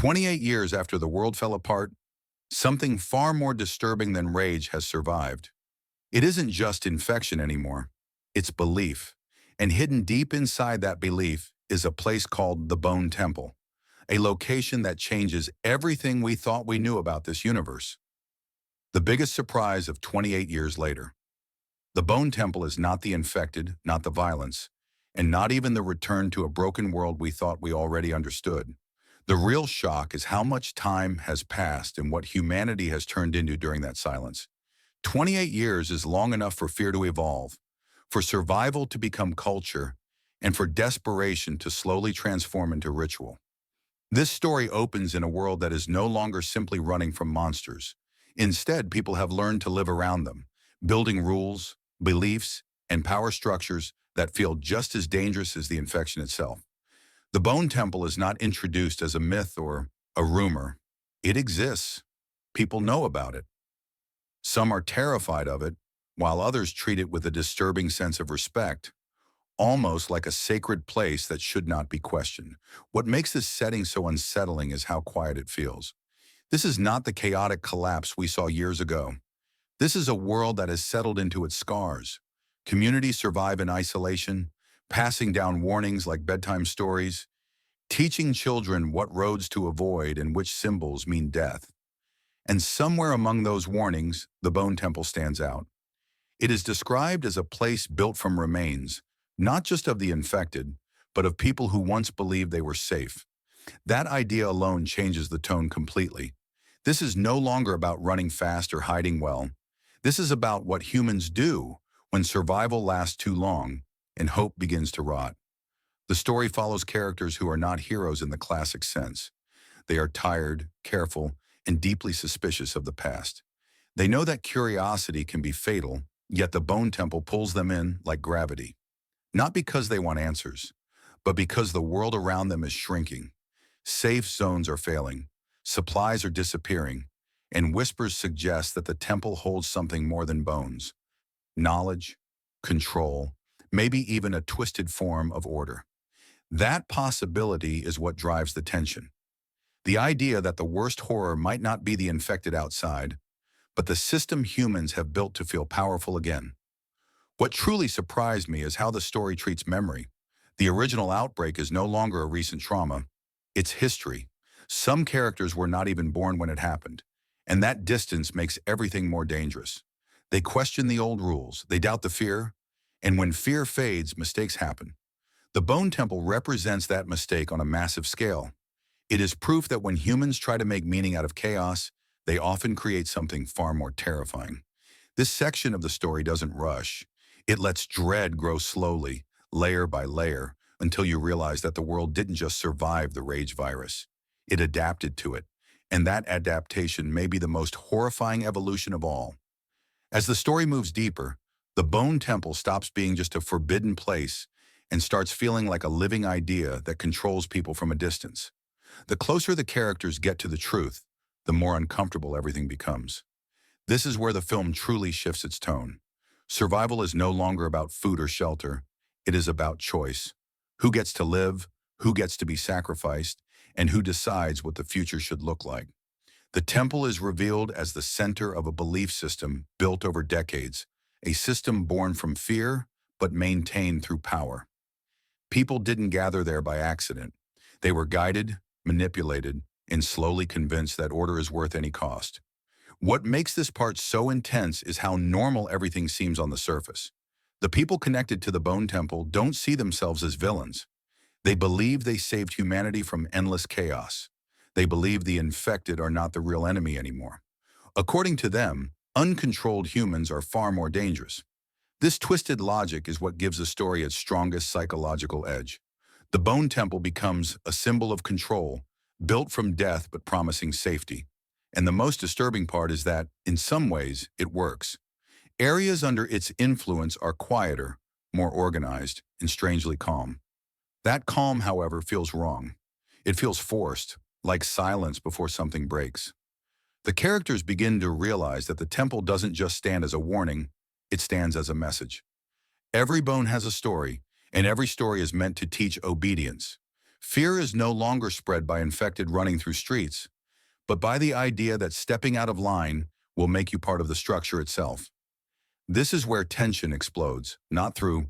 28 years after the world fell apart, something far more disturbing than rage has survived. It isn't just infection anymore, it's belief. And hidden deep inside that belief is a place called the Bone Temple, a location that changes everything we thought we knew about this universe. The biggest surprise of 28 years later. The Bone Temple is not the infected, not the violence, and not even the return to a broken world we thought we already understood. The real shock is how much time has passed and what humanity has turned into during that silence. 28 years is long enough for fear to evolve, for survival to become culture, and for desperation to slowly transform into ritual. This story opens in a world that is no longer simply running from monsters. Instead, people have learned to live around them, building rules, beliefs, and power structures that feel just as dangerous as the infection itself. The Bone Temple is not introduced as a myth or a rumor. It exists. People know about it. Some are terrified of it, while others treat it with a disturbing sense of respect, almost like a sacred place that should not be questioned. What makes this setting so unsettling is how quiet it feels. This is not the chaotic collapse we saw years ago. This is a world that has settled into its scars. Communities survive in isolation, passing down warnings like bedtime stories, teaching children what roads to avoid and which symbols mean death. And somewhere among those warnings, the Bone Temple stands out. It is described as a place built from remains, not just of the infected, but of people who once believed they were safe. That idea alone changes the tone completely. This is no longer about running fast or hiding well. This is about what humans do when survival lasts too long and hope begins to rot. The story follows characters who are not heroes in the classic sense. They are tired, careful, and deeply suspicious of the past. They know that curiosity can be fatal, yet the Bone Temple pulls them in like gravity. Not because they want answers, but because the world around them is shrinking. Safe zones are failing, supplies are disappearing, and whispers suggest that the temple holds something more than bones. Knowledge, control, maybe even a twisted form of order. That possibility is what drives the tension. The idea that the worst horror might not be the infected outside, but the system humans have built to feel powerful again. What truly surprised me is how the story treats memory. The original outbreak is no longer a recent trauma, it's history. Some characters were not even born when it happened, and that distance makes everything more dangerous. They question the old rules, they doubt the fear, and when fear fades, mistakes happen. The Bone Temple represents that mistake on a massive scale. It is proof that when humans try to make meaning out of chaos, they often create something far more terrifying. This section of the story doesn't rush. It lets dread grow slowly, layer by layer, until you realize that the world didn't just survive the rage virus. It adapted to it, and that adaptation may be the most horrifying evolution of all. As the story moves deeper, the Bone Temple stops being just a forbidden place and starts feeling like a living idea that controls people from a distance. The closer the characters get to the truth, the more uncomfortable everything becomes. This is where the film truly shifts its tone. Survival is no longer about food or shelter. It is about choice. Who gets to live, who gets to be sacrificed, and who decides what the future should look like. The temple is revealed as the center of a belief system built over decades, a system born from fear but maintained through power. People didn't gather there by accident. They were guided, manipulated, and slowly convinced that order is worth any cost. What makes this part so intense is how normal everything seems on the surface. The people connected to the Bone Temple don't see themselves as villains. They believe they saved humanity from endless chaos. They believe the infected are not the real enemy anymore. According to them, uncontrolled humans are far more dangerous. This twisted logic is what gives the story its strongest psychological edge. The Bone Temple becomes a symbol of control, built from death but promising safety. And the most disturbing part is that, in some ways, it works. Areas under its influence are quieter, more organized, and strangely calm. That calm, however, feels wrong. It feels forced, like silence before something breaks. The characters begin to realize that the temple doesn't just stand as a warning, it stands as a message. Every bone has a story, and every story is meant to teach obedience. Fear is no longer spread by infected running through streets, but by the idea that stepping out of line will make you part of the structure itself. This is where tension explodes, not through